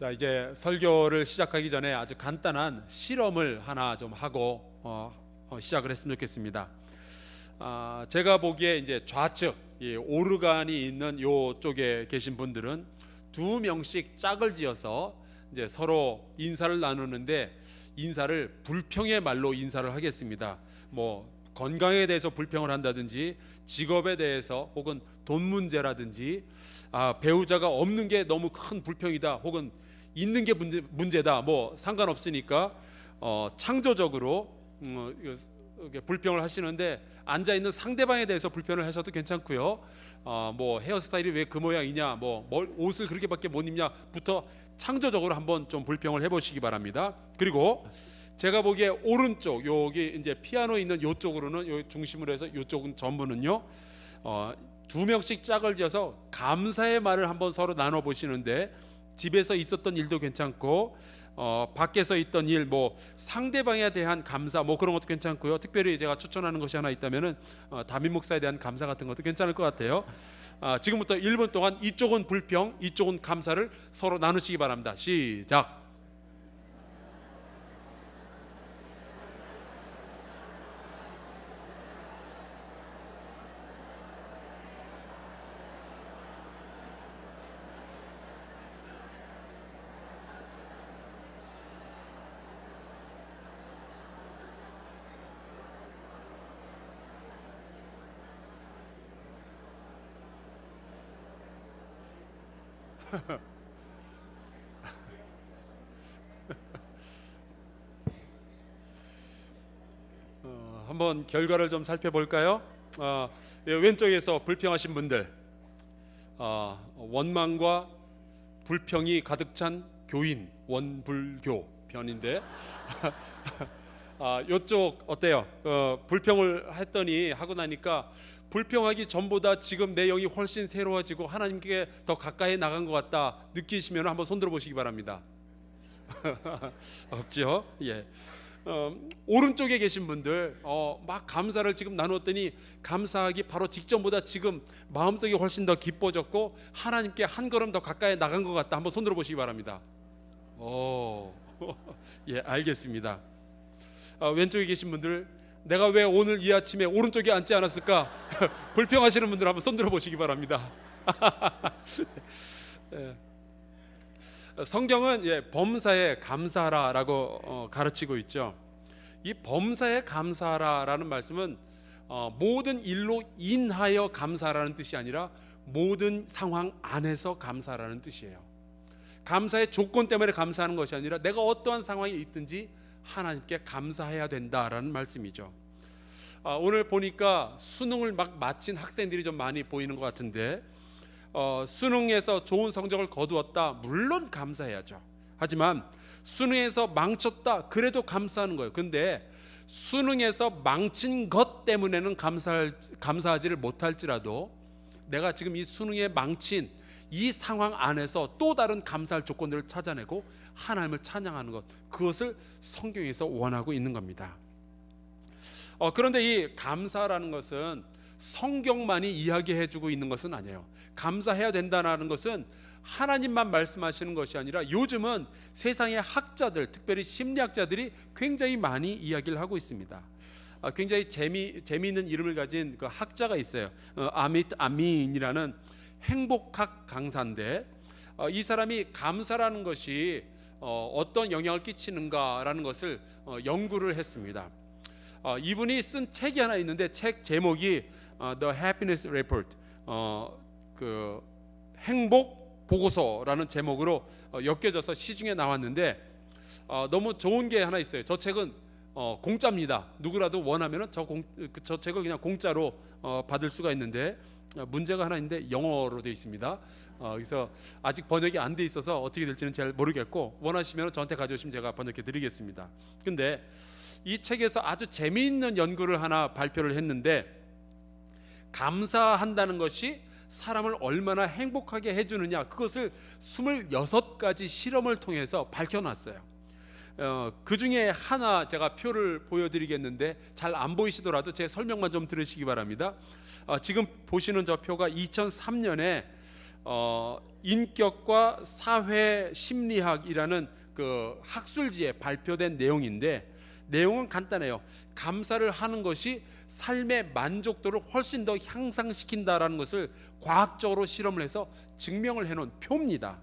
자, 이제 설교를 시작하기 전에 아주 간단한 실험을 하나 좀 하고 시작을 했으면 좋겠습니다. 제가 보기에 이제 좌측 이 오르간이 있는 요 쪽에 계신 분들은 두 명씩 짝을 지어서 이제 서로 인사를 나누는데 인사를 불평의 말로 인사를 하겠습니다. 뭐 건강에 대해서 불평을 한다든지 직업에 대해서 혹은 돈 문제라든지 배우자가 없는 게 너무 큰 불평이다 혹은 있는 게 문제다 뭐 상관없으니까 창조적으로 불평을 하시는데 앉아있는 상대방에 대해서 불평을 하셔도 괜찮고요. 뭐 헤어스타일이 왜 그 모양이냐 뭐 옷을 그렇게밖에 못 입냐부터 창조적으로 한번 좀 불평을 해보시기 바랍니다. 그리고 제가 보기에 오른쪽 여기 이제 피아노 있는 요쪽으로는 요 중심으로 해서 요쪽은 전부는요 두 명씩 짝을 지어서 감사의 말을 한번 서로 나눠 보시는데 집에서 있었던 일도 괜찮고 밖에서 있던 일 뭐 상대방에 대한 감사 뭐 그런 것도 괜찮고요. 특별히 제가 추천하는 것이 하나 있다면은 담임 목사에 대한 감사 같은 것도 괜찮을 것 같아요. 지금부터 1분 동안 이쪽은 불평 이쪽은 감사를 서로 나누시기 바랍니다. 시작. 한번 결과를 좀 살펴볼까요? 왼쪽에서 불평하신 분들 원망과 불평이 가득 찬 교인 원불교 편인데 이쪽 어때요? 불평을 했더니 하고 나니까 불평하기 전보다 지금 내 영이 훨씬 새로워지고 하나님께 더 가까이 나간 것 같다 느끼시면 한번 손들어 보시기 바랍니다. 없죠? 예. 오른쪽에 계신 분들 막 감사를 지금 나눴더니 감사하기 바로 직전보다 지금 마음속이 훨씬 더 기뻐졌고 하나님께 한 걸음 더 가까이 나간 것 같다 한번 손들어 보시기 바랍니다. 예, 알겠습니다. 왼쪽에 계신 분들 내가 왜 오늘 이 아침에 오른쪽에 앉지 않았을까 불평하시는 분들 한번 손들어 보시기 바랍니다. 예. 성경은 범사에 감사하라라고 가르치고 있죠. 이 범사에 감사하라라는 말씀은 모든 일로 인하여 감사라는 뜻이 아니라 모든 상황 안에서 감사라는 뜻이에요. 감사의 조건 때문에 감사하는 것이 아니라 내가 어떠한 상황이 있든지 하나님께 감사해야 된다라는 말씀이죠. 오늘 보니까 수능을 막 마친 학생들이 좀 많이 보이는 것 같은데 수능에서 좋은 성적을 거두었다 물론 감사해야죠. 하지만 수능에서 망쳤다 그래도 감사하는 거예요. 근데 수능에서 망친 것 때문에는 감사하지를 못할지라도 내가 지금 이 수능에 망친 이 상황 안에서 또 다른 감사할 조건들을 찾아내고 하나님을 찬양하는 것 그것을 성경에서 원하고 있는 겁니다. 그런데 이 감사라는 것은 성경만이 이야기해주고 있는 것은 아니에요. 감사해야 된다는 것은 하나님만 말씀하시는 것이 아니라 요즘은 세상의 학자들 특별히 심리학자들이 굉장히 많이 이야기를 하고 있습니다. 굉장히 재미있는 이름을 가진 그 학자가 있어요. 아미트 아민이라는 행복학 강사인데 이 사람이 감사라는 것이 어떤 영향을 끼치는가라는 것을 연구를 했습니다. 이분이 쓴 책이 하나 있는데 책 제목이 The Happiness Report, 그 행복 보고서라는 제목으로 엮여져서 시중에 나왔는데 너무 좋은 게 하나 있어요. 저 책은 공짜입니다. 누구라도 원하면은 저 책을 그냥 공짜로 받을 수가 있는데 문제가 하나 있는데 영어로 되어 있습니다. 그래서 아직 번역이 안 돼 있어서 어떻게 될지는 잘 모르겠고 원하시면 저한테 가져오시면 제가 번역해 드리겠습니다. 근데 이 책에서 아주 재미있는 연구를 하나 발표를 했는데 감사한다는 것이 사람을 얼마나 행복하게 해주느냐 그것을 26가지 실험을 통해서 밝혀놨어요. 그 중에 하나 제가 표를 보여드리겠는데 잘 안 보이시더라도 제 설명만 좀 들으시기 바랍니다. 지금 보시는 저 표가 2003년에 인격과 사회 심리학이라는 그 학술지에 발표된 내용인데, 내용은 간단해요. 감사를 하는 것이 삶의 만족도를 훨씬 더 향상시킨다라는 것을 과학적으로 실험을 해서 증명을 해놓은 표입니다.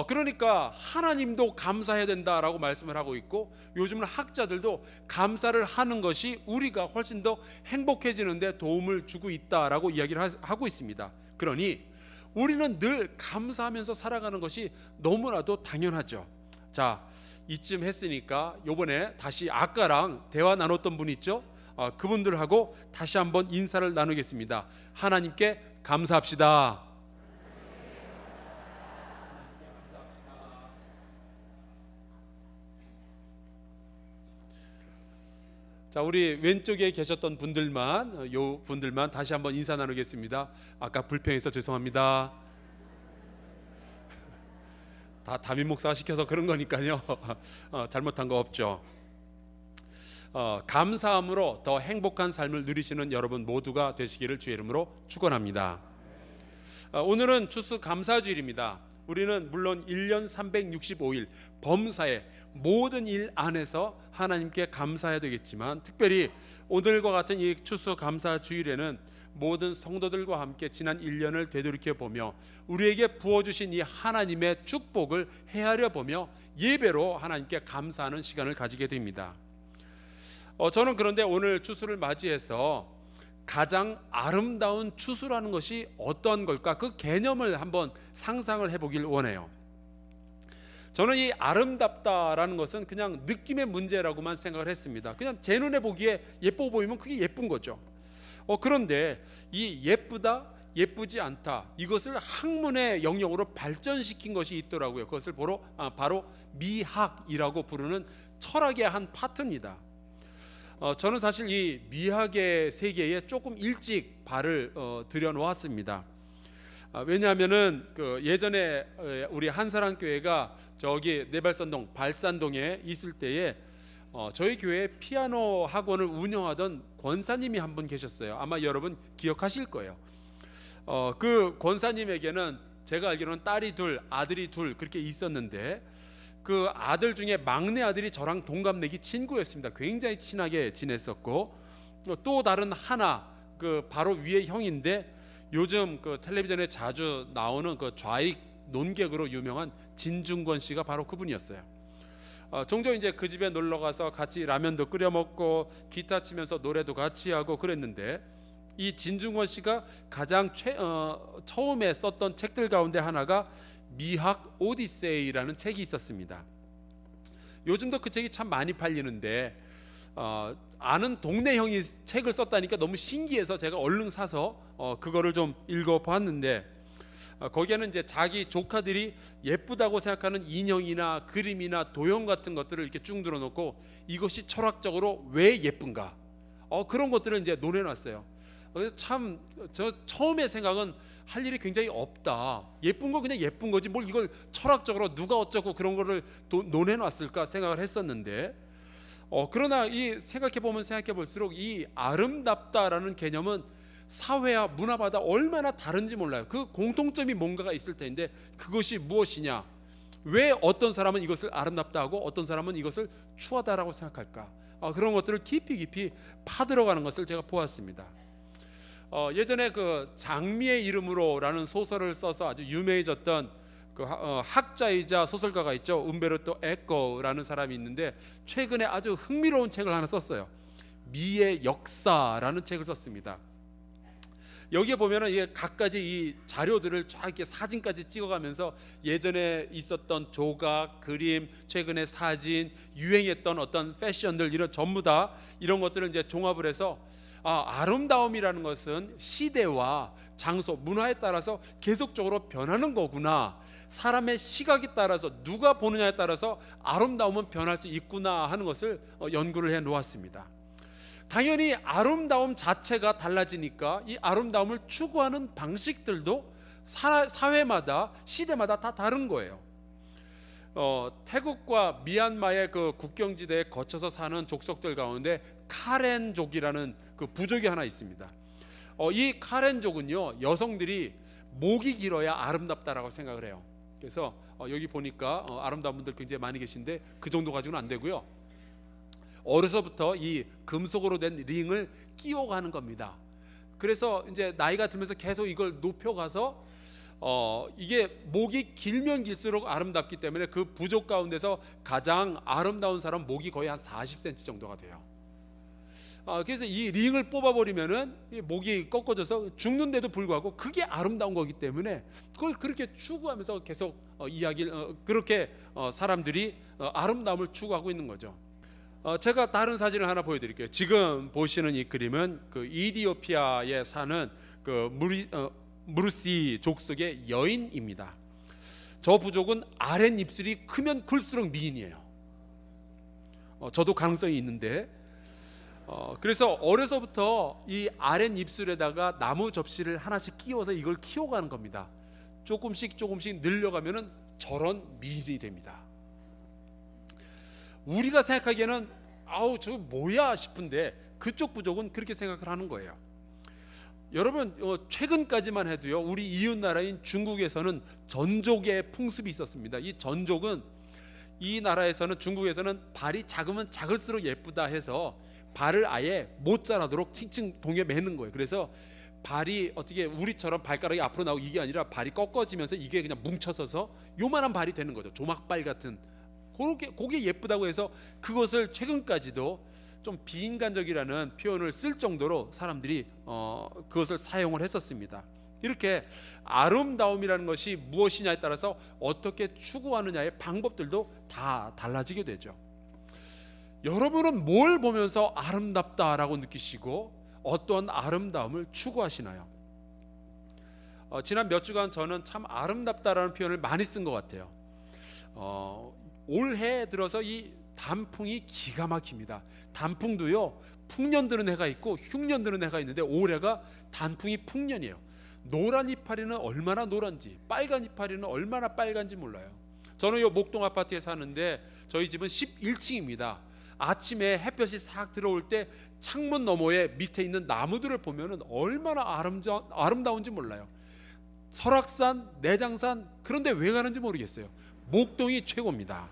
그러니까 하나님도 감사해야 된다라고 말씀을 하고 있고, 요즘은 학자들도 감사를 하는 것이 우리가 훨씬 더 행복해지는데 도움을 주고 있다라고 이야기를 하고 있습니다. 그러니 우리는 늘 감사하면서 살아가는 것이 너무나도 당연하죠. 자, 이쯤 했으니까 요번에 다시 아까랑 대화 나눴던 분 있죠? 그분들하고 다시 한번 인사를 나누겠습니다. 하나님께 감사합시다. 자, 우리 왼쪽에 계셨던 분들만, 요 분들만 다시 한번 인사 나누겠습니다. 아까 불평해서 죄송합니다. 다 담임 목사가 시켜서 그런 거니까요. 잘못한 거 없죠. 감사함으로 더 행복한 삶을 누리시는 여러분 모두가 되시기를 주의 이름으로 축원합니다. 오늘은 추수감사주일입니다. 우리는 물론 1년 365일 범사의 모든 일 안에서 하나님께 감사해야 되겠지만, 특별히 오늘과 같은 이 추수감사주일에는 모든 성도들과 함께 지난 1년을 되돌이켜 보며 우리에게 부어주신 이 하나님의 축복을 헤아려 보며 예배로 하나님께 감사하는 시간을 가지게 됩니다. 저는 그런데 오늘 추수를 맞이해서 가장 아름다운 추수라는 것이 어떤 걸까, 그 개념을 한번 상상을 해보길 원해요. 저는 이 아름답다라는 것은 그냥 느낌의 문제라고만 생각을 했습니다. 그냥 제 눈에 보기에 예뻐 보이면 그게 예쁜 거죠. 그런데 이 예쁘다, 예쁘지 않다, 이것을 학문의 영역으로 발전시킨 것이 있더라고요. 그것을 바로 미학이라고 부르는 철학의 한 파트입니다. 저는 사실 이 미학의 세계에 조금 일찍 발을 들여놓았습니다. 왜냐하면은 예전에 우리 한사랑교회가 저기 내발산동 발산동에 있을 때에 저희 교회 피아노 학원을 운영하던 권사님이 한 분 계셨어요. 아마 여러분 기억하실 거예요. 그 권사님에게는 제가 알기로는 딸이 둘, 아들이 둘 그렇게 있었는데, 그 아들 중에 막내 아들이 저랑 동갑내기 친구였습니다. 굉장히 친하게 지냈었고, 또 다른 하나 그 바로 위에 형인데, 요즘 그 텔레비전에 자주 나오는 그 좌익 논객으로 유명한 진중권 씨가 바로 그분이었어요. 종종 이제 그 집에 놀러 가서 같이 라면도 끓여 먹고 기타 치면서 노래도 같이 하고 그랬는데, 이 진중권 씨가 가장 처음에 썼던 책들 가운데 하나가 미학 오디세이라는 책이 있었습니다. 요즘도 그 책이 참 많이 팔리는데, 아는 동네 형이 책을 썼다니까 너무 신기해서 제가 얼른 사서 그거를 좀 읽어봤는데, 거기에는 이제 자기 조카들이 예쁘다고 생각하는 인형이나 그림이나 도형 같은 것들을 이렇게 쭉 들어놓고 이것이 철학적으로 왜 예쁜가, 그런 것들을 이제 논해놨어요. 그래서 참 저 처음에 생각은 할 일이 굉장히 없다. 예쁜 거 그냥 예쁜 거지 뭘 이걸 철학적으로 누가 어쩌고 그런 거를 논해놨을까 생각을 했었는데, 그러나 이 생각해 볼수록 이 아름답다라는 개념은 사회와 문화마다 얼마나 다른지 몰라요. 그 공통점이 뭔가가 있을 텐데 그것이 무엇이냐, 왜 어떤 사람은 이것을 아름답다 하고 어떤 사람은 이것을 추하다라고 생각할까, 그런 것들을 깊이 파들어가는 것을 제가 보았습니다. 예전에 그 장미의 이름으로라는 소설을 써서 아주 유명해졌던 그 학자이자 소설가가 있죠. 움베르토 에코라는 사람이 있는데, 최근에 아주 흥미로운 책을 하나 썼어요. 미의 역사라는 책을 썼습니다. 여기에 보면은 이게 각가지 이 자료들을 쫙 이렇게 사진까지 찍어가면서 예전에 있었던 조각, 그림, 최근의 사진, 유행했던 어떤 패션들, 이런 전부 다 이런 것들을 이제 종합을 해서 아름다움이라는 것은 시대와 장소, 문화에 따라서 계속적으로 변하는 거구나, 사람의 시각에 따라서 누가 보느냐에 따라서 아름다움은 변할 수 있구나 하는 것을 연구를 해 놓았습니다. 당연히 아름다움 자체가 달라지니까 이 아름다움을 추구하는 방식들도 사회마다 시대마다 다 다른 거예요. 태국과 미얀마의 그 국경지대에 거쳐서 사는 족속들 가운데 카렌족이라는 그 부족이 하나 있습니다. 이 카렌족은요, 여성들이 목이 길어야 아름답다라고 생각을 해요. 그래서 여기 보니까 아름다운 분들 굉장히 많이 계신데 그 정도 가지고는 안 되고요. 어려서부터 이 금속으로 된 링을 끼워가는 겁니다. 그래서 이제 나이가 들면서 계속 이걸 높여가서 이게 목이 길면 길수록 아름답기 때문에 그 부족 가운데서 가장 아름다운 사람 목이 거의 한 40cm 정도가 돼요. 그래서 이 링을 뽑아버리면은 목이 꺾어져서 죽는데도 불구하고 그게 아름다운 거기 때문에 그걸 그렇게 추구하면서 계속 이야기를 그렇게 사람들이 아름다움을 추구하고 있는 거죠. 제가 다른 사진을 하나 보여드릴게요. 지금 보시는 이 그림은 그 이디오피아에 사는 그 무르시 족속의 여인입니다. 저 부족은 아랫입술이 크면 클수록 미인이에요. 저도 가능성이 있는데 그래서 어려서부터 이 아랫입술에다가 나무 접시를 하나씩 끼워서 이걸 키워가는 겁니다. 조금씩 늘려가면은 저런 미인이 됩니다. 우리가 생각하기에는 아우 저거 뭐야 싶은데 그쪽 부족은 그렇게 생각을 하는 거예요. 여러분 최근까지만 해도요 우리 이웃 나라인 중국에서는 전족의 풍습이 있었습니다. 이 전족은 이 나라에서는 중국에서는 발이 작으면 작을수록 예쁘다 해서 발을 아예 못 자라도록 칭칭 동에 매는 거예요. 그래서 발이 어떻게 우리처럼 발가락이 앞으로 나오고 이게 아니라 발이 꺾어지면서 이게 그냥 뭉쳐서서 요만한 발이 되는 거죠. 조막발 같은 그게 예쁘다고 해서 그것을 최근까지도 좀 비인간적이라는 표현을 쓸 정도로 사람들이 그것을 사용을 했었습니다. 이렇게 아름다움이라는 것이 무엇이냐에 따라서 어떻게 추구하느냐의 방법들도 다 달라지게 되죠. 여러분은 뭘 보면서 아름답다라고 느끼시고 어떤 아름다움을 추구하시나요? 지난 몇 주간 저는 참 아름답다라는 표현을 많이 쓴 것 같아요. 올해 들어서 이 단풍이 기가 막힙니다. 단풍도요 풍년 드는 해가 있고 흉년 드는 해가 있는데 올해가 단풍이 풍년이에요. 노란 이파리는 얼마나 노란지, 빨간 이파리는 얼마나 빨간지 몰라요. 저는 이 목동 아파트에 사는데 저희 집은 11층입니다. 아침에 햇볕이 싹 들어올 때 창문 너머에 밑에 있는 나무들을 보면은 얼마나 아름다운지 몰라요. 설악산, 내장산, 그런데 왜 가는지 모르겠어요. 목동이 최고입니다.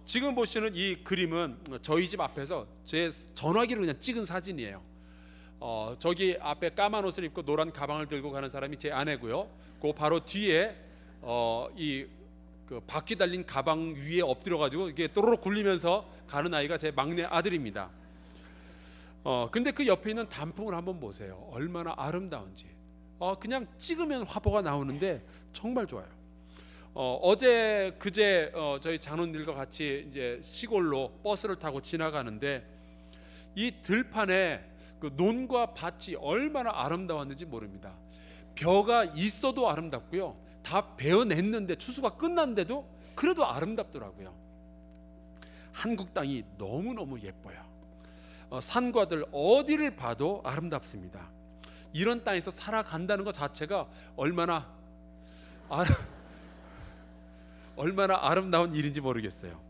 지금 보시는 이 그림은 저희 집 앞에서 제 전화기로 그냥 찍은 사진이에요. 저기 앞에 까만 옷을 입고 노란 가방을 들고 가는 사람이 제 아내고요. 그 바로 뒤에 그 바퀴 달린 가방 위에 엎드려 가지고 이게 또로록 굴리면서 가는 아이가 제 막내 아들입니다. 근데 그 옆에 있는 단풍을 한번 보세요. 얼마나 아름다운지. 그냥 찍으면 화보가 나오는데 정말 좋아요. 어제 그제 저희 장로님들과 같이 이제 시골로 버스를 타고 지나가는데 이 들판에 그 논과 밭이 얼마나 아름다웠는지 모릅니다. 벼가 있어도 아름답고요. 다 베어냈는데 추수가 끝났는데도 그래도 아름답더라고요. 한국 땅이 너무너무 예뻐요. 산과들 어디를 봐도 아름답습니다. 이런 땅에서 살아간다는 것 자체가 얼마나 아름다운 일인지 모르겠어요.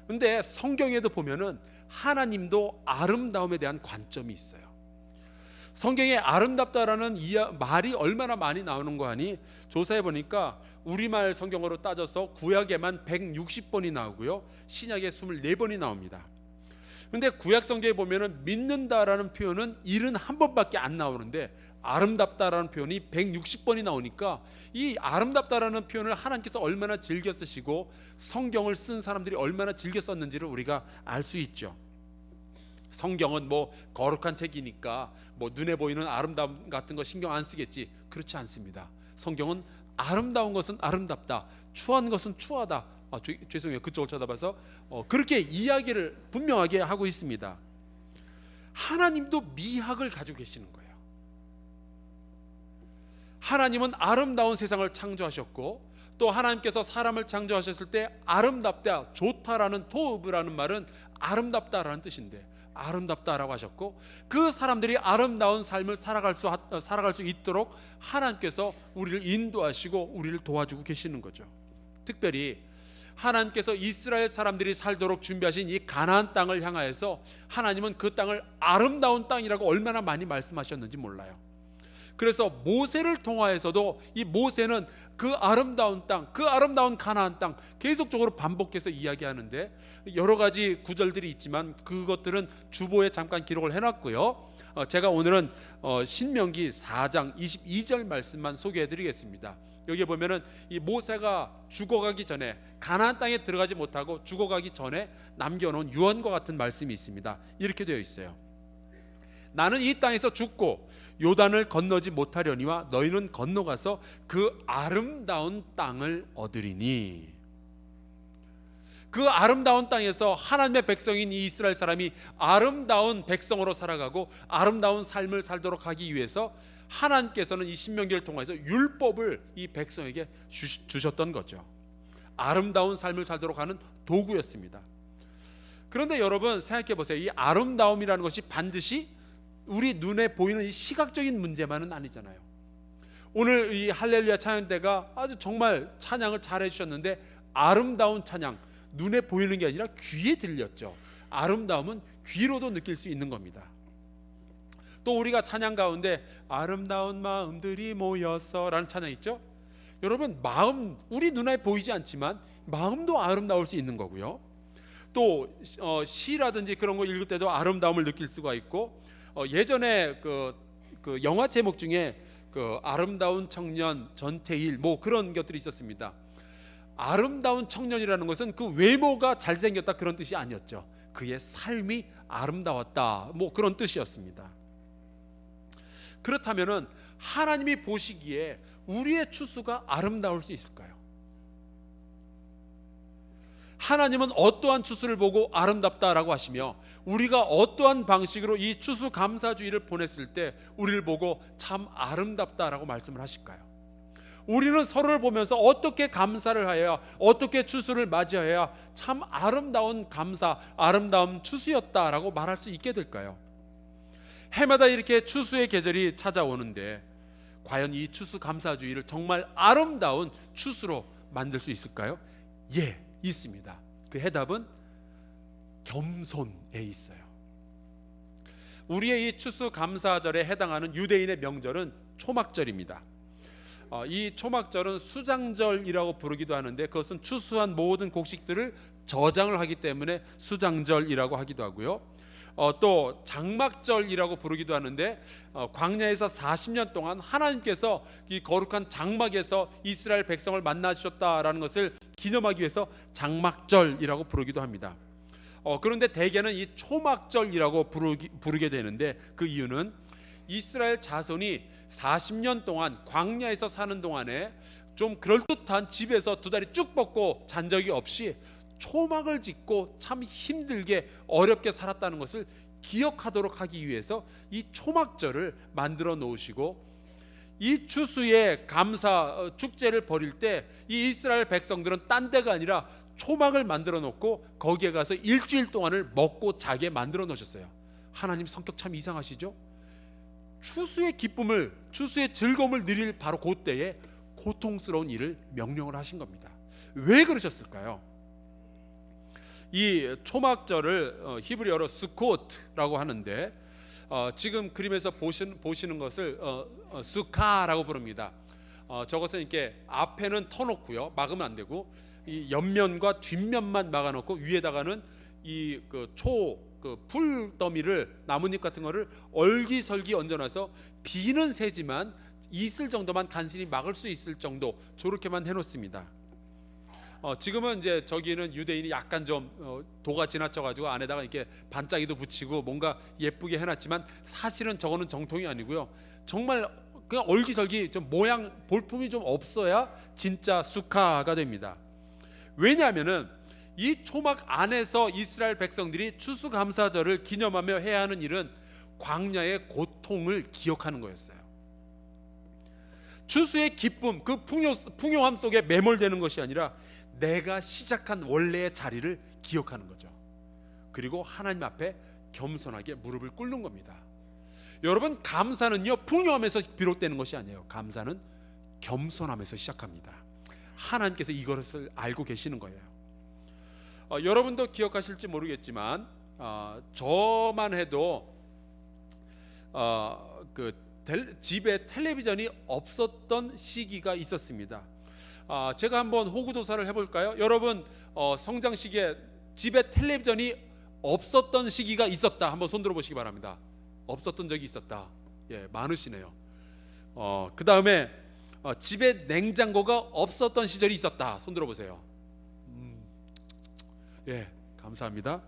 근데 성경에도 보면은 하나님도 아름다움에 대한 관점이 있어요. 성경에 아름답다라는 말이 얼마나 많이 나오는 거 아니? 조사해 보니까 우리말 성경어로 따져서 구약에만 160번이 나오고요, 신약에 24번이 나옵니다. 근데 구약 성경에 보면은 믿는다라는 표현은 71번밖에 안 나오는데 아름답다라는 표현이 160번이 나오니까 이 아름답다라는 표현을 하나님께서 얼마나 즐겨 쓰시고 성경을 쓴 사람들이 얼마나 즐겨 썼는지를 우리가 알 수 있죠. 성경은 뭐 거룩한 책이니까 뭐 눈에 보이는 아름다움 같은 거 신경 안 쓰겠지, 그렇지 않습니다. 성경은 아름다운 것은 아름답다, 추한 것은 추하다. 죄송해요, 그쪽을 쳐다봐서 그렇게 이야기를 분명하게 하고 있습니다. 하나님도 미학을 가지고 계시는 거예요. 하나님은 아름다운 세상을 창조하셨고 또 하나님께서 사람을 창조하셨을 때 아름답다, 좋다라는 토브라는 말은 아름답다라는 뜻인데 아름답다라고 하셨고 그 사람들이 아름다운 삶을 살아갈 수 있도록 하나님께서 우리를 인도하시고 우리를 도와주고 계시는 거죠. 특별히 하나님께서 이스라엘 사람들이 살도록 준비하신 이 가나안 땅을 향하여서 하나님은 그 땅을 아름다운 땅이라고 얼마나 많이 말씀하셨는지 몰라요. 그래서 모세를 통하여서도 이 모세는 그 아름다운 땅, 그 아름다운 가나안 땅 계속적으로 반복해서 이야기하는데 여러 가지 구절들이 있지만 그것들은 주보에 잠깐 기록을 해놨고요. 제가 오늘은 신명기 4장 22절 말씀만 소개해드리겠습니다. 여기 보면은 이 모세가 죽어가기 전에, 가나안 땅에 들어가지 못하고 죽어가기 전에 남겨놓은 유언과 같은 말씀이 있습니다. 이렇게 되어 있어요. 나는 이 땅에서 죽고 요단을 건너지 못하려니와 너희는 건너가서 그 아름다운 땅을 얻으리니. 그 아름다운 땅에서 하나님의 백성인 이 이스라엘 사람이 아름다운 백성으로 살아가고 아름다운 삶을 살도록 하기 위해서 하나님께서는 이 신명기를 통해서 율법을 이 백성에게 주셨던 거죠. 아름다운 삶을 살도록 하는 도구였습니다. 그런데 여러분 생각해 보세요. 이 아름다움이라는 것이 반드시 우리 눈에 보이는 이 시각적인 문제만은 아니잖아요. 오늘 이 할렐루야 찬양대가 아주 정말 찬양을 잘 해주셨는데, 아름다운 찬양, 눈에 보이는 게 아니라 귀에 들렸죠. 아름다움은 귀로도 느낄 수 있는 겁니다. 또 우리가 찬양 가운데 아름다운 마음들이 모여서 라는 찬양 있죠. 여러분, 마음, 우리 눈에 보이지 않지만 마음도 아름다울 수 있는 거고요. 또 시라든지 그런 거 읽을 때도 아름다움을 느낄 수가 있고, 예전에 그 영화 제목 중에 그 아름다운 청년 전태일 뭐 그런 것들이 있었습니다. 아름다운 청년이라는 것은 그 외모가 잘생겼다 그런 뜻이 아니었죠. 그의 삶이 아름다웠다 뭐 그런 뜻이었습니다. 그렇다면은 하나님이 보시기에 우리의 추수가 아름다울 수 있을까요? 하나님은 어떠한 추수를 보고 아름답다라고 하시며 우리가 어떠한 방식으로 이 추수감사주의를 보냈을 때 우리를 보고 참 아름답다라고 말씀을 하실까요? 우리는 서로를 보면서 어떻게 감사를 하여야, 어떻게 추수를 맞이해야 참 아름다운 감사, 아름다운 추수였다라고 말할 수 있게 될까요? 해마다 이렇게 추수의 계절이 찾아오는데 과연 이 추수감사주의를 정말 아름다운 추수로 만들 수 있을까요? 예, 있습니다. 그 해답은 겸손에 있어요. 우리의 이 추수감사절에 해당하는 유대인의 명절은 초막절입니다. 이 초막절은 수장절이라고 부르기도 하는데 그것은 추수한 모든 곡식들을 저장을 하기 때문에 수장절이라고 하기도 하고요. 또 장막절이라고 부르기도 하는데 광야에서 40년 동안 하나님께서 이 거룩한 장막에서 이스라엘 백성을 만나주셨다라는 것을 기념하기 위해서 장막절이라고 부르기도 합니다. 그런데 대개는 이 초막절이라고 부르게 되는데 그 이유는 이스라엘 자손이 40년 동안 광야에서 사는 동안에 좀 그럴듯한 집에서 두 다리 쭉 뻗고 잔 적이 없이 초막을 짓고 참 힘들게 어렵게 살았다는 것을 기억하도록 하기 위해서 이 초막절을 만들어 놓으시고, 이 추수의 감사 축제를 벌일 때 이 이스라엘 백성들은 딴 데가 아니라 초막을 만들어 놓고 거기에 가서 일주일 동안을 먹고 자게 만들어 놓으셨어요. 하나님 성격 참 이상하시죠? 추수의 기쁨을, 추수의 즐거움을 누릴 바로 그때에 고통스러운 일을 명령을 하신 겁니다. 왜 그러셨을까요? 이 초막절을 히브리어로 스코트라고 하는데 지금 그림에서 보시는 것을 수카라고 부릅니다. 저것은 이렇게 앞에는 터놓고요, 막으면 안 되고 이 옆면과 뒷면만 막아놓고 위에다가는 이 풀더미를, 나뭇잎 같은 거를 얼기설기 얹어놔서 비는 새지만 있을 정도만 간신히 막을 수 있을 정도, 저렇게만 해놓습니다. 지금은 이제 저기는 유대인이 약간 좀 도가 지나쳐가지고 안에다가 이렇게 반짝이도 붙이고 뭔가 예쁘게 해놨지만 사실은 저거는 정통이 아니고요. 정말 그냥 얼기설기 좀 모양 볼품이 좀 없어야 진짜 수카가 됩니다. 왜냐하면은 이 초막 안에서 이스라엘 백성들이 추수감사절을 기념하며 해야 하는 일은 광야의 고통을 기억하는 거였어요. 추수의 기쁨, 그 풍요함 속에 매몰되는 것이 아니라 내가 시작한 원래의 자리를 기억하는 거죠. 그리고 하나님 앞에 겸손하게 무릎을 꿇는 겁니다. 여러분, 감사는요 풍요함에서 비롯되는 것이 아니에요. 감사는 겸손함에서 시작합니다. 하나님께서 이것을 알고 계시는 거예요. 여러분도 기억하실지 모르겠지만 저만 해도 그 집에 텔레비전이 없었던 시기가 있었습니다. 제가 한번 호구조사를 해볼까요? 여러분 성장 시기에 집에 텔레비전이 없었던 시기가 있었다, 한번 손 들어보시기 바랍니다. 없었던 적이 있었다. 예, 많으시네요. 그 다음에 집에 냉장고가 없었던 시절이 있었다, 손 들어보세요. 예, 감사합니다.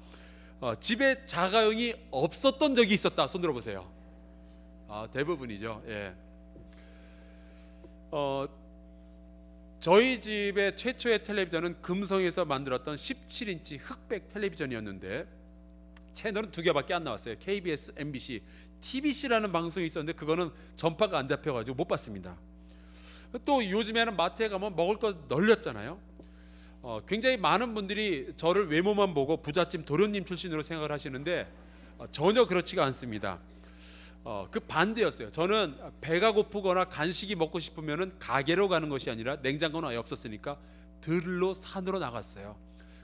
집에 자가용이 없었던 적이 있었다, 손 들어보세요. 대부분이죠. 예. 저희 집의 최초의 텔레비전은 금성에서 만들었던 17인치 흑백 텔레비전이었는데 채널은 2개밖에 안 나왔어요. KBS, MBC, TBC라는 방송이 있었는데 그거는 전파가 안 잡혀가지고 못 봤습니다. 또 요즘에는 마트에 가면 먹을 거 널렸잖아요. 굉장히 많은 분들이 저를 외모만 보고 부잣집 도련님 출신으로 생각을 하시는데 전혀 그렇지가 않습니다. 그 반대였어요. 저는 배가 고프거나 간식이 먹고 싶으면은 가게로 가는 것이 아니라 냉장고는 아예 없었으니까 들로 산으로 나갔어요.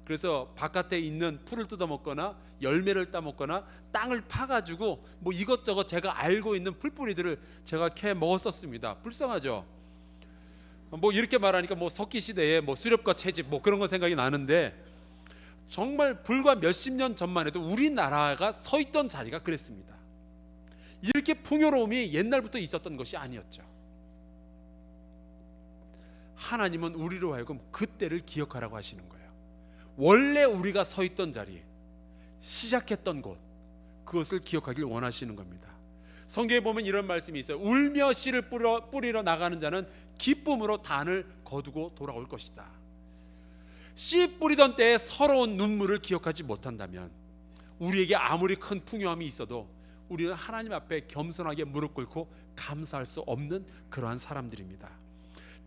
그래서 바깥에 있는 풀을 뜯어 먹거나 열매를 따 먹거나 땅을 파가지고 뭐 이것저것 제가 알고 있는 풀뿌리들을 제가 캐 먹었었습니다. 불쌍하죠. 뭐 이렇게 말하니까 뭐 석기 시대에 뭐 수렵과 채집 뭐 그런 거 생각이 나는데 정말 불과 몇십 년 전만 해도 우리나라가 서 있던 자리가 그랬습니다. 이렇게 풍요로움이 옛날부터 있었던 것이 아니었죠. 하나님은 우리로 하여금 그때를 기억하라고 하시는 거예요. 원래 우리가 서 있던 자리, 시작했던 곳, 그것을 기억하길 원하시는 겁니다. 성경에 보면 이런 말씀이 있어요. 울며 씨를 뿌리러 나가는 자는 기쁨으로 단을 거두고 돌아올 것이다. 씨 뿌리던 때에 서러운 눈물을 기억하지 못한다면 우리에게 아무리 큰 풍요함이 있어도 우리는 하나님 앞에 겸손하게 무릎 꿇고 감사할 수 없는 그러한 사람들입니다.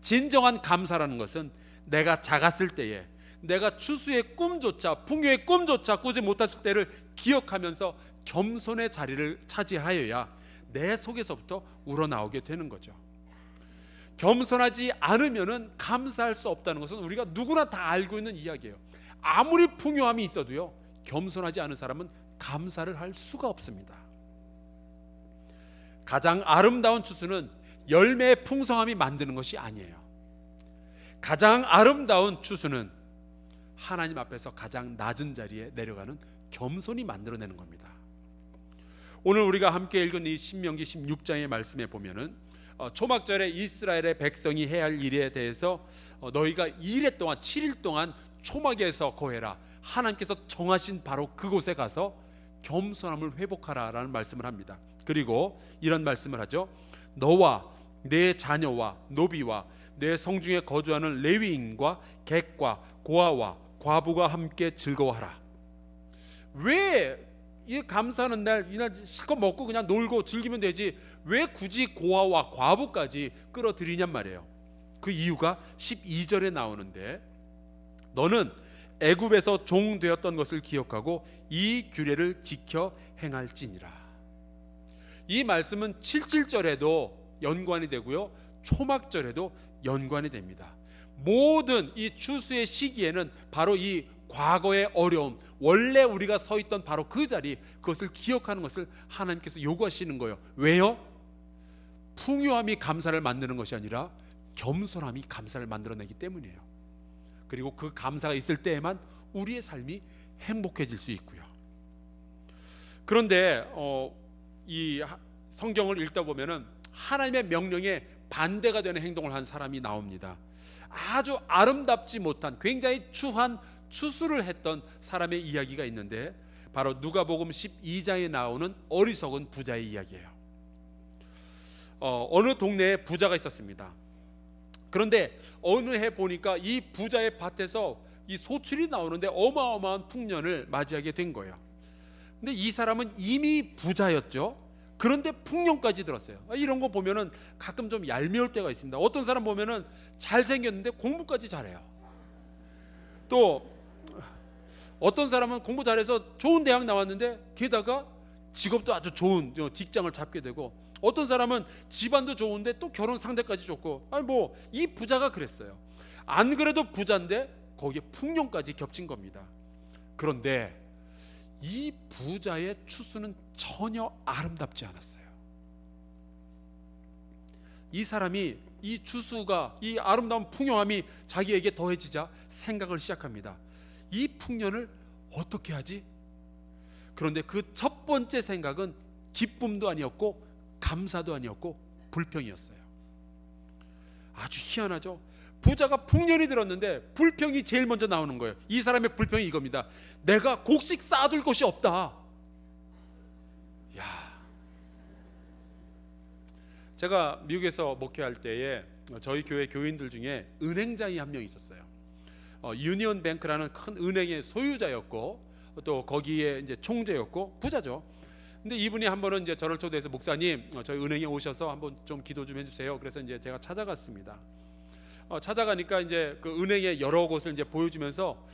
진정한 감사라는 것은 내가 작았을 때에, 내가 추수의 꿈조차, 풍요의 꿈조차 꾸지 못했을 때를 기억하면서 겸손의 자리를 차지하여야 내 속에서부터 우러나오게 되는 거죠. 겸손하지 않으면은 감사할 수 없다는 것은 우리가 누구나 다 알고 있는 이야기예요. 아무리 풍요함이 있어도요, 겸손하지 않은 사람은 감사를 할 수가 없습니다. 가장 아름다운 추수는 열매의 풍성함이 만드는 것이 아니에요. 가장 아름다운 추수는 하나님 앞에서 가장 낮은 자리에 내려가는 겸손이 만들어내는 겁니다. 오늘 우리가 함께 읽은 이 신명기 16장의 말씀에 보면은 초막절에 이스라엘의 백성이 해야 할 일에 대해서 너희가 2일 동안 7일 동안 초막에서 거해라, 하나님께서 정하신 바로 그곳에 가서 겸손함을 회복하라라는 말씀을 합니다. 그리고 이런 말씀을 하죠. 너와 내 자녀와 노비와 내 성중에 거주하는 레위인과 객과 고아와 과부가 함께 즐거워하라. 왜 이 감사하는 날 이날 실컷 먹고 그냥 놀고 즐기면 되지 왜 굳이 고아와 과부까지 끌어들이냔 말이에요. 그 이유가 12절에 나오는데 너는 애굽에서 종 되었던 것을 기억하고 이 규례를 지켜 행할지니라. 이 말씀은 77절에도 연관이 되고요, 초막절에도 연관이 됩니다. 모든 이 추수의 시기에는 바로 이 과거의 어려움, 원래 우리가 서 있던 바로 그 자리, 그것을 기억하는 것을 하나님께서 요구하시는 거예요. 왜요? 풍요함이 감사를 만드는 것이 아니라 겸손함이 감사를 만들어내기 때문이에요. 그리고 그 감사가 있을 때에만 우리의 삶이 행복해질 수 있고요. 그런데 이 성경을 읽다 보면은 하나님의 명령에 반대가 되는 행동을 한 사람이 나옵니다. 아주 아름답지 못한 굉장히 추한 추수를 했던 사람의 이야기가 있는데 바로 누가복음 12장에 나오는 어리석은 부자의 이야기예요. 어느 동네에 부자가 있었습니다. 그런데 어느 해 보니까 이 부자의 밭에서 이 소출이 나오는데 어마어마한 풍년을 맞이하게 된 거예요. 근데 이 사람은 이미 부자였죠. 그런데 풍년까지 들었어요. 이런 거 보면은 가끔 좀 얄미울 때가 있습니다. 어떤 사람 보면은 잘생겼는데 공부까지 잘해요. 또 어떤 사람은 공부 잘해서 좋은 대학 나왔는데 게다가 직업도 아주 좋은 직장을 잡게 되고, 어떤 사람은 집안도 좋은데 또 결혼 상대까지 좋고, 뭐 이 부자가 그랬어요. 안 그래도 부자인데 거기에 풍년까지 겹친 겁니다. 그런데 이 부자의 추수는 전혀 아름답지 않았어요. 이 사람이 이 주수가 이 아름다운 풍요함이 자기에게 더해지자 생각을 시작합니다. 이 풍년을 어떻게 하지? 그런데 그 첫 번째 생각은 기쁨도 아니었고 감사도 아니었고 불평이었어요. 아주 희한하죠. 부자가 풍년이 들었는데 불평이 제일 먼저 나오는 거예요. 이 사람의 불평이 이겁니다. 내가 곡식 쌓아둘 곳이 없다. 야, 제가 미국에서 목회할 때에 저희 교회 교인들 중에 은행장이 한 명 있었어요. 유니온 뱅크라는 큰 은행의 소유자였고 또 거기에 이제 총재였고 부자죠. 근데 이분이 한 번은 이제 저를 초대해서 목사님, 저희 은행에 오셔서 한번 좀 기도 좀 해주세요. 그래서 이제 제가 찾아갔습니다. 찾아가니까 이제 그 은행의 여러 곳을 이제 보여주면서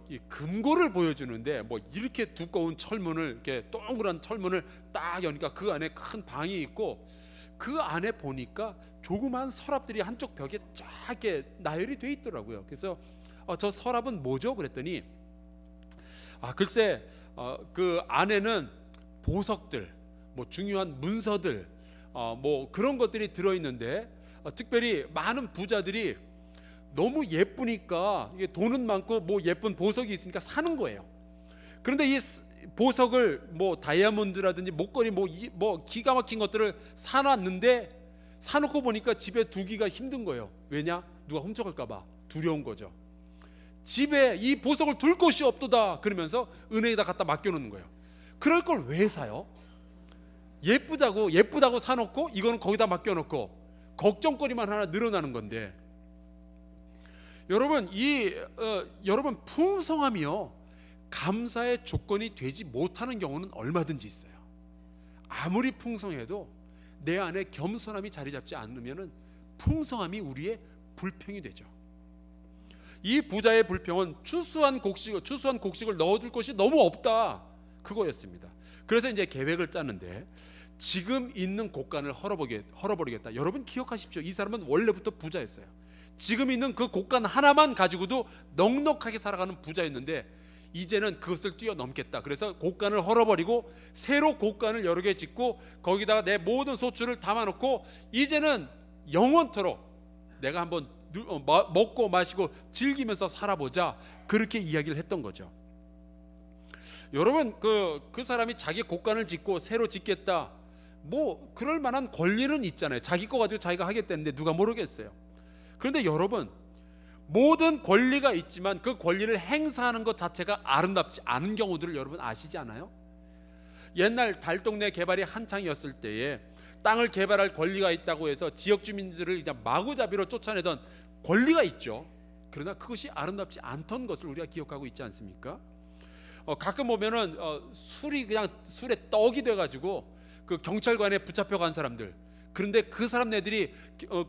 이 금고를 보여주는데 뭐 이렇게 두꺼운 철문을 이렇게 동그란 철문을 딱 여니까 그 안에 큰 방이 있고 그 안에 보니까 조그만 서랍들이 한쪽 벽에 쫙 이렇게 나열이 돼 있더라고요. 그래서 저 서랍은 뭐죠? 그랬더니 글쎄 그 안에는 보석들, 뭐 중요한 문서들, 뭐 그런 것들이 들어있는데 특별히 많은 부자들이 너무 예쁘니까 이게 돈은 많고 뭐 예쁜 보석이 있으니까 사는 거예요. 그런데 이 보석을 뭐 다이아몬드라든지 목걸이 뭐 기가 막힌 것들을 사놨는데 사놓고 보니까 집에 두기가 힘든 거예요. 왜냐? 누가 훔쳐갈까봐 두려운 거죠. 집에 이 보석을 둘 곳이 없도다 그러면서 은행에다 갖다 맡겨놓는 거예요. 그럴 걸 왜 사요? 예쁘다고 사놓고 이거는 거기다 맡겨놓고 걱정거리만 하나 늘어나는 건데, 여러분 여러분 풍성함이요 감사의 조건이 되지 못하는 경우는 얼마든지 있어요. 아무리 풍성해도 내 안에 겸손함이 자리 잡지 않으면은 풍성함이 우리의 불평이 되죠. 이 부자의 불평은 추수한 곡식을 넣어둘 곳이 너무 없다 그거였습니다. 그래서 이제 계획을 짰는데 지금 있는 곡간을 헐어버리겠다. 여러분 기억하십시오. 이 사람은 원래부터 부자였어요. 지금 있는 그 곡간 하나만 가지고도 넉넉하게 살아가는 부자였는데 이제는 그것을 뛰어넘겠다. 그래서 곡간을 헐어버리고 새로 곡간을 여러 개 짓고 거기다가 내 모든 소출을 담아놓고 이제는 영원토록 내가 한번 먹고 마시고 즐기면서 살아보자, 그렇게 이야기를 했던 거죠. 여러분 그 사람이 자기 곡간을 짓고 새로 짓겠다, 뭐 그럴 만한 권리는 있잖아요. 자기 거 가지고 자기가 하겠다는데 누가 모르겠어요. 그런데 여러분 모든 권리가 있지만 그 권리를 행사하는 것 자체가 아름답지 않은 경우들을 여러분 아시지 않아요? 옛날 달동네 개발이 한창이었을 때에 땅을 개발할 권리가 있다고 해서 지역 주민들을 그냥 마구잡이로 쫓아내던 권리가 있죠. 그러나 그것이 아름답지 않던 것을 우리가 기억하고 있지 않습니까? 가끔 보면은 술에 떡이 돼가지고 그 경찰관에 붙잡혀간 사람들, 그런데 그 사람네들이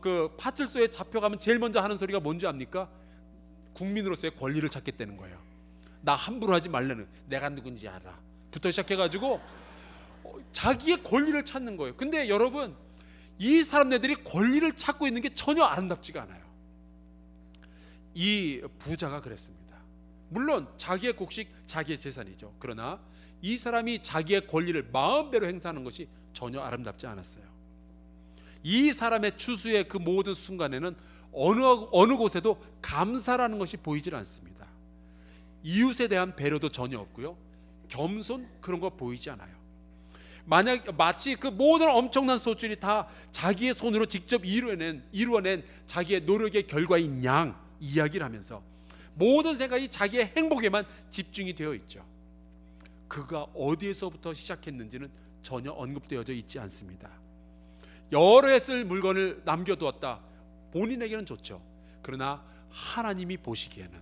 그 파출소에 잡혀가면 제일 먼저 하는 소리가 뭔지 압니까? 국민으로서의 권리를 찾겠다는 거예요. 나 함부로 하지 말라는, 내가 누군지 알아 부터 시작해가지고 자기의 권리를 찾는 거예요. 근데 여러분 이 사람네들이 권리를 찾고 있는 게 전혀 아름답지가 않아요. 이 부자가 그랬습니다. 물론 자기의 곡식 자기의 재산이죠. 그러나 이 사람이 자기의 권리를 마음대로 행사하는 것이 전혀 아름답지 않았어요. 이 사람의 추수의 그 모든 순간에는 어느 곳에도 감사라는 것이 보이질 않습니다. 이웃에 대한 배려도 전혀 없고요, 겸손 그런 거 보이지 않아요. 마치 그 모든 엄청난 소출이 다 자기의 손으로 직접 이루어낸 자기의 노력의 결과인 양 이야기를 하면서 모든 생각이 자기의 행복에만 집중이 되어 있죠. 그가 어디에서부터 시작했는지는 전혀 언급되어져 있지 않습니다. 여러 해 쓸 물건을 남겨두었다. 본인에게는 좋죠. 그러나 하나님이 보시기에는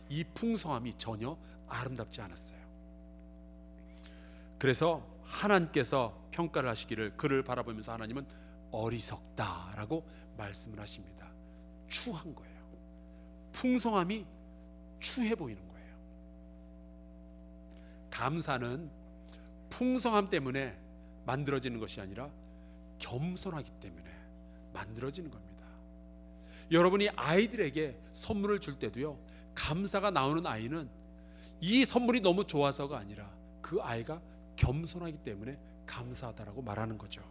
이 풍성함이 전혀 아름답지 않았어요. 그래서 하나님께서 평가를 하시기를 그를 바라보면서 하나님은 어리석다라고 말씀을 하십니다. 추한 거예요. 풍성함이 추해 보이는 거예요. 감사는 풍성함 때문에 만들어지는 것이 아니라 겸손하기 때문에 만들어지는 겁니다. 여러분이 아이들에게 선물을 줄 때도요, 감사가 나오는 아이는 이 선물이 너무 좋아서가 아니라 그 아이가 겸손하기 때문에 감사하다라고 말하는 거죠.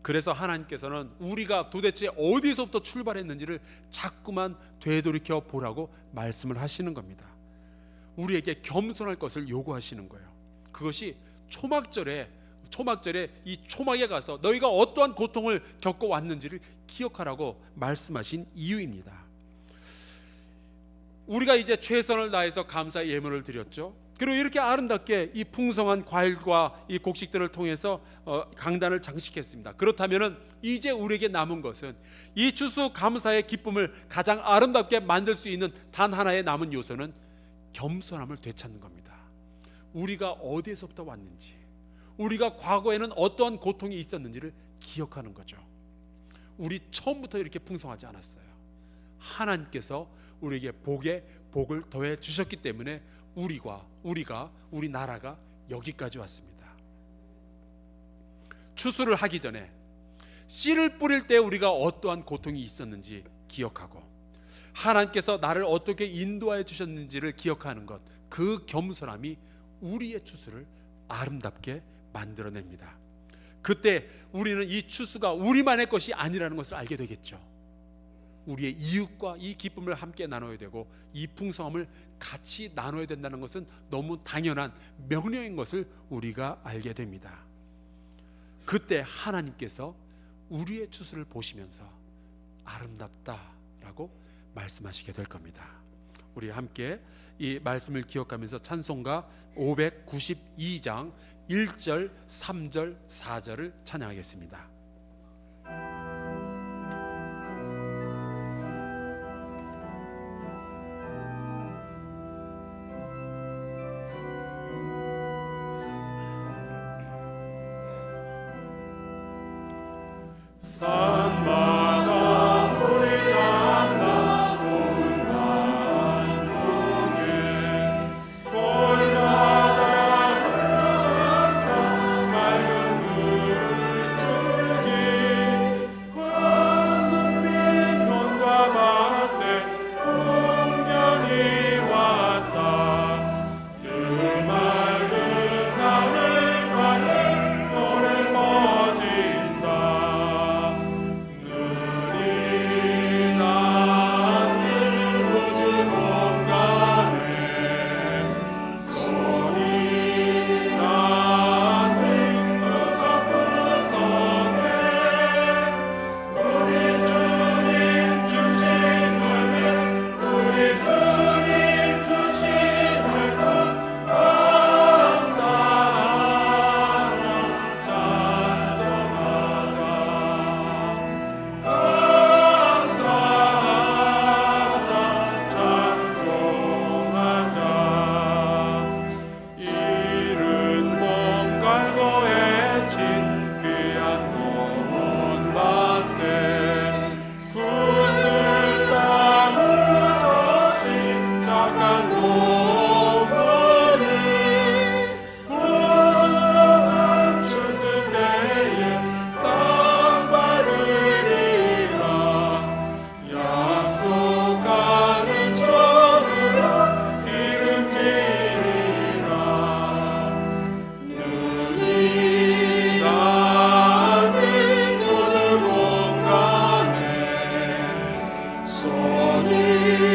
그래서 하나님께서는 우리가 도대체 어디서부터 출발했는지를 자꾸만 되돌이켜 보라고 말씀을 하시는 겁니다. 우리에게 겸손할 것을 요구하시는 거예요. 그것이 초막절에 이 초막에 가서 너희가 어떠한 고통을 겪어왔는지를 기억하라고 말씀하신 이유입니다. 우리가 이제 최선을 다해서 감사의 예물을 드렸죠. 그리고 이렇게 아름답게 이 풍성한 과일과 이 곡식들을 통해서 강단을 장식했습니다. 그렇다면 이제 우리에게 남은 것은 이 추수 감사의 기쁨을 가장 아름답게 만들 수 있는 단 하나의 남은 요소는 겸손함을 되찾는 겁니다. 우리가 어디에서부터 왔는지, 우리가 과거에는 어떠한 고통이 있었는지를 기억하는 거죠. 우리 처음부터 이렇게 풍성하지 않았어요. 하나님께서 우리에게 복을 더해 주셨기 때문에 우리 나라가 여기까지 왔습니다. 추수를 하기 전에 씨를 뿌릴 때 우리가 어떠한 고통이 있었는지 기억하고 하나님께서 나를 어떻게 인도하여 주셨는지를 기억하는 것, 그 겸손함이 우리의 추수를 아름답게 만들어냅니다. 그때 우리는 이 추수가 우리만의 것이 아니라는 것을 알게 되겠죠. 우리의 이웃과 이 기쁨을 함께 나눠야 되고 이 풍성함을 같이 나눠야 된다는 것은 너무 당연한 명령인 것을 우리가 알게 됩니다. 그때 하나님께서 우리의 추수를 보시면서 아름답다라고 말씀하시게 될 겁니다. 우리 함께 이 말씀을 기억하면서 찬송가 592장 1절, 3절, 4절을 찬양하겠습니다. 손이